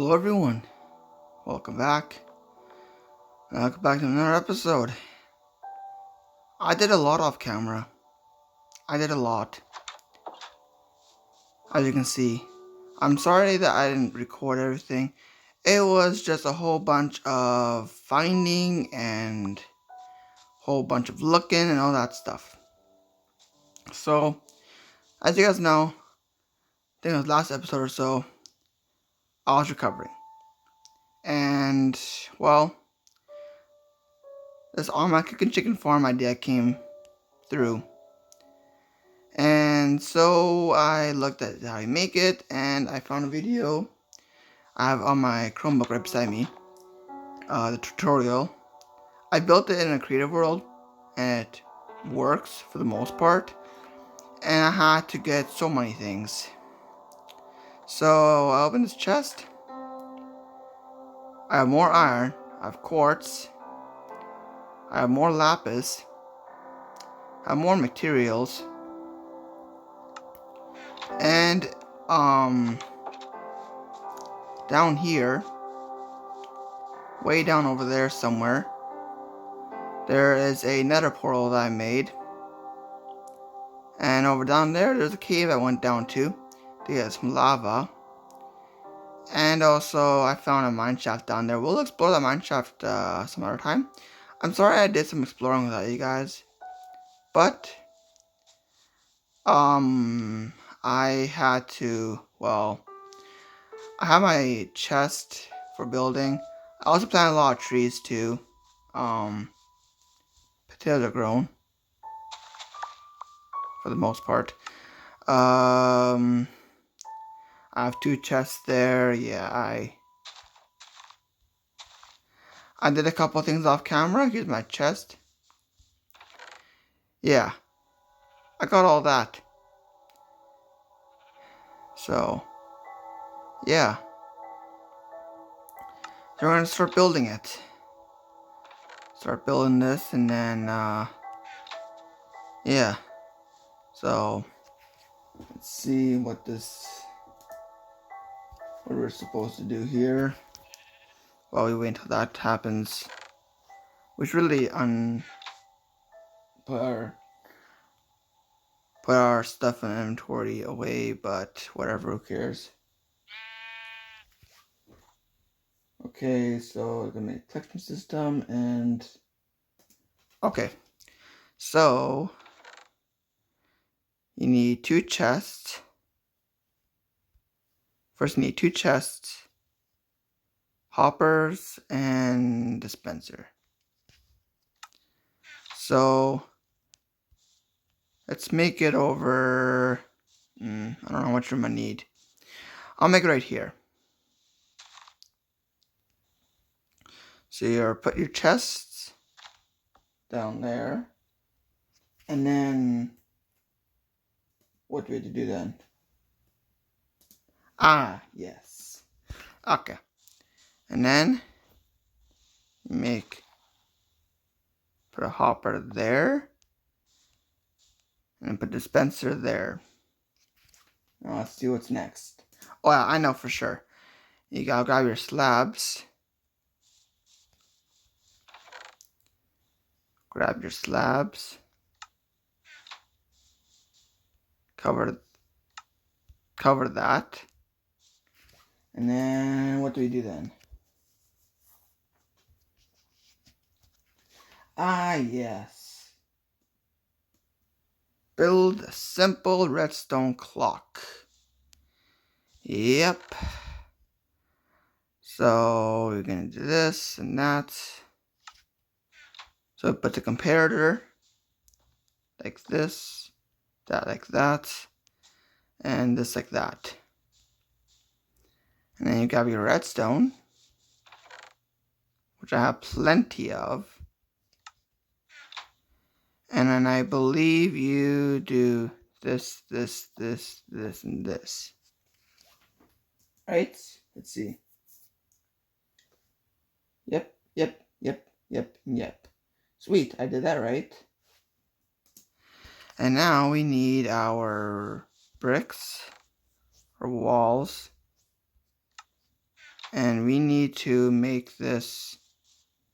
Hello everyone, welcome back. Welcome back to another episode. I did a lot off camera. I did a lot. As you can see. I'm sorry that I didn't record everything. It was just a whole bunch of finding and whole bunch of looking and all that stuff. So, as you guys know, I think it was last episode or so, I was recovering. And, well, this Alma Cooking Chicken Farm idea came through. And so I looked at how you make it, and I found a video I have on my Chromebook right beside me, the tutorial. I built it in a creative world, and it works for the most part, and I had to get so many things. So I opened this chest. I have more iron, I have quartz, I have more lapis, I have more materials, and down here, way down over there somewhere, there is a nether portal that I made. And over down there's a cave I went down to get some lava. And also I found a mineshaft down there. We'll explore the mineshaft some other time. I'm sorry I did some exploring without you guys. But I had to, well, I have my chest for building. I also planted a lot of trees too. Potatoes are grown for the most part. I have 2 chests there. Yeah, I did a couple things off camera. Here's my chest. Yeah, I got all that. So, yeah. So we're gonna start building it. Start building this, and then, yeah. So, let's see what we're supposed to do here. While we wait until that happens. We should really put our stuff in inventory away, but whatever, who cares. Okay, so we're gonna make collection system, and okay, so you need 2 chests. First you need 2 chests, hoppers, and dispenser. So let's make it over, I don't know how much room I need. I'll make it right here. So you put your chests down there, and then what do we have to do then? Ah, yes. Okay. And then put a hopper there, and put dispenser there. Now let's see what's next. Oh yeah, I know for sure. You gotta grab your slabs. Grab your slabs. Cover that. And then what do we do then? Ah, yes. Build a simple redstone clock. Yep. So we're gonna do this and that. So put the comparator like this, that like that, and this like that. And then you grab your redstone, which I have plenty of. And then I believe you do this, this, this, this, and this. Right? Let's see. Yep. Sweet, I did that right. And now we need our bricks, or walls. And we need to make this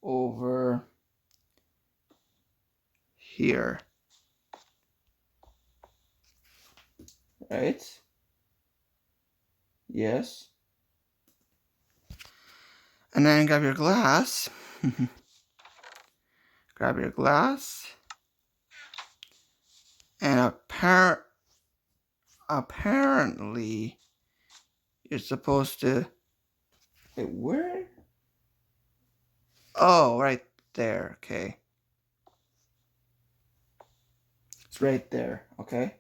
over here. Right? Yes. And then grab your glass. Grab your glass. And apparently you're supposed to... Wait, where? Oh, right there. Okay. It's right there. Okay.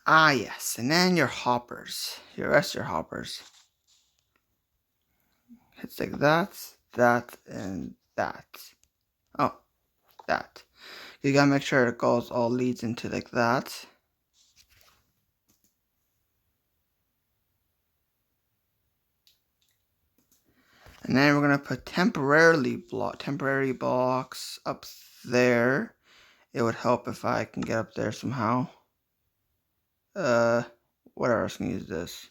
Ah, yes. And then your hoppers. Your rest of your hoppers. It's like that, and that. Oh, that. You gotta make sure it goes all leads into like that. And then we're gonna put temporary blocks up there. It would help if I can get up there somehow. Whatever, I was gonna use this.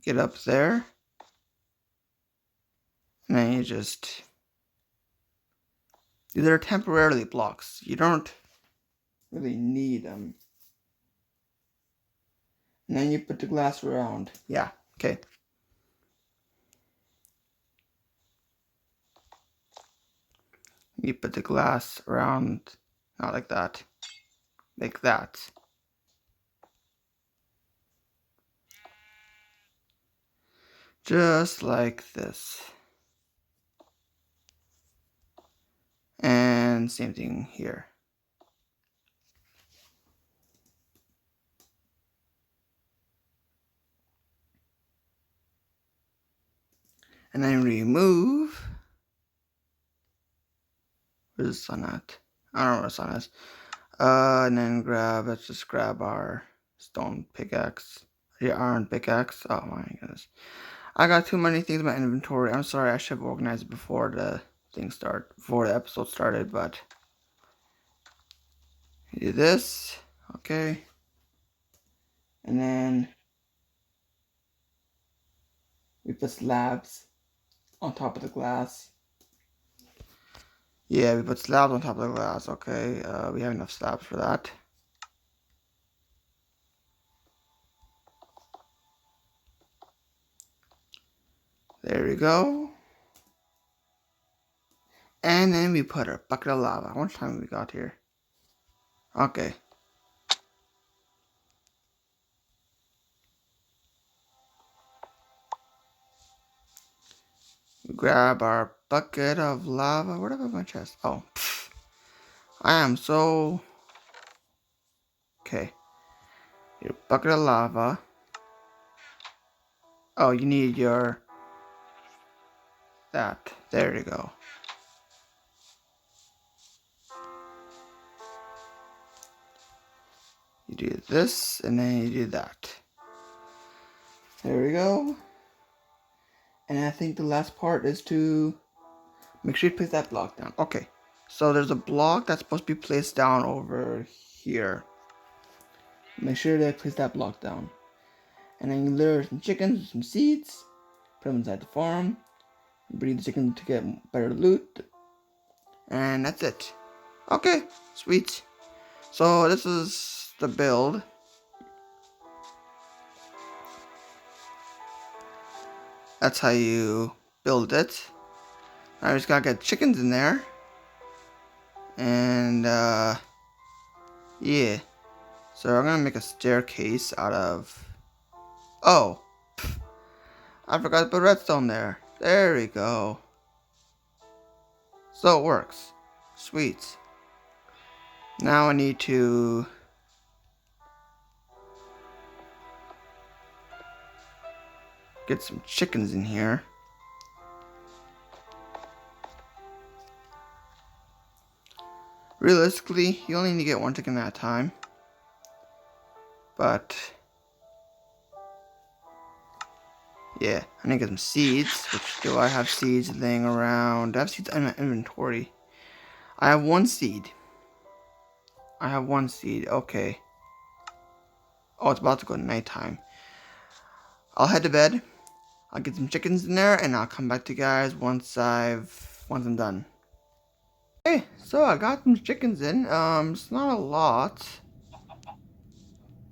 Get up there. And then you just... These are temporarily blocks. You don't really need them. And then you put the glass around. Yeah, okay. You put the glass around, not like that. Like that. Just like this. And same thing here. And then remove. Where's the sun at? I don't know where the sun is. And then let's just grab our stone pickaxe. Your iron pickaxe. Oh my goodness. I got too many things in my inventory. I'm sorry, I should have organized it before the episode started, but you do this, okay. And then we put slabs on top of the glass. Yeah, we put slabs on top of the glass, okay. We have enough slabs for that. There we go. And then we put a bucket of lava. How much time have we got here? Okay. We grab our bucket of lava. Where did I put my chest? Oh, pfft. I am so... Okay. Your bucket of lava. Oh, you need your... That. There you go. You do this, and then you do that. There we go. And I think the last part is to make sure you place that block down. Okay, so there's a block that's supposed to be placed down over here. Make sure to place that block down. And then you lure some chickens with some seeds. Put them inside the farm. Breed the chickens to get better loot. And that's it. Okay, sweet. So this is the build. That's how you build it. I just gotta get chickens in there. And, yeah. So I'm gonna make a staircase out of... Oh! Pff, I forgot to put redstone there. There we go. So it works. Sweet. Now I need to... get some chickens in here. Realistically, you only need to get one chicken at a time. But... yeah, I need to get some seeds. Which do I have seeds laying around? I have seeds in my inventory. I have one seed. Okay. Oh, it's about to go nighttime. I'll head to bed. I'll get some chickens in there, and I'll come back to you guys once I'm done. Okay, so I got some chickens in. It's not a lot,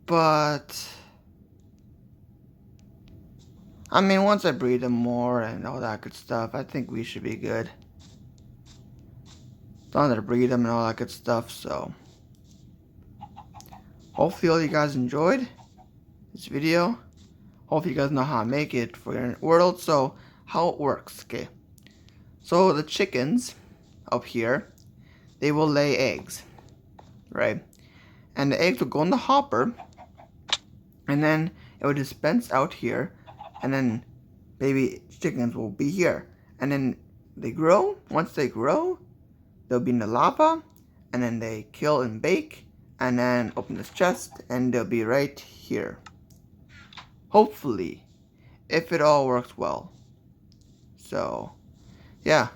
but I mean, once I breed them more and all that good stuff, I think we should be good. Don't have to breed them and all that good stuff, so hopefully all you guys enjoyed this video. Hopefully you guys know how to make it for your world. So how it works, okay? So the chickens up here, they will lay eggs, right? And the eggs will go in the hopper, and then it will dispense out here, and then baby chickens will be here, and then they grow. Once they grow, they'll be in the lava, and then they kill and bake, and then open this chest, and they'll be right here. Hopefully, if it all works well. So, yeah,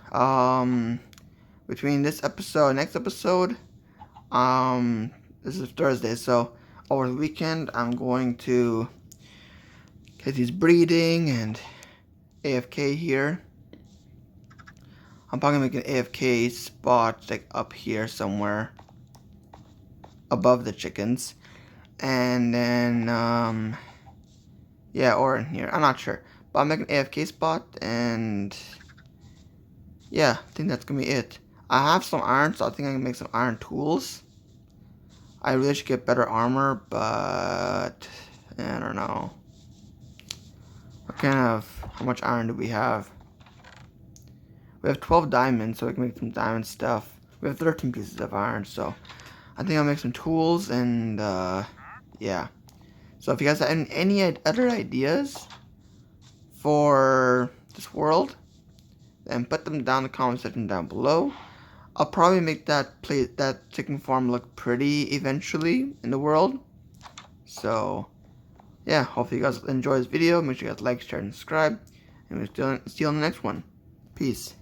between this episode and next episode, this is Thursday, so over the weekend, I'm going to get these breeding and AFK here. I'm probably gonna make an AFK spot like up here somewhere above the chickens, and then yeah, or in here. I'm not sure, but I'll make an AFK spot, and yeah, I think that's gonna be it. I have some iron, so I think I can make some iron tools. I really should get better armor, but I don't know. How much iron do we have? We have 12 diamonds, so we can make some diamond stuff. We have 13 pieces of iron, so I think I'll make some tools, and yeah. So if you guys have any other ideas for this world, then put them down in the comment section down below. I'll probably make that chicken farm look pretty eventually in the world. So yeah, hopefully you guys enjoy this video. Make sure you guys like, share, and subscribe. And we'll see you on the next one. Peace.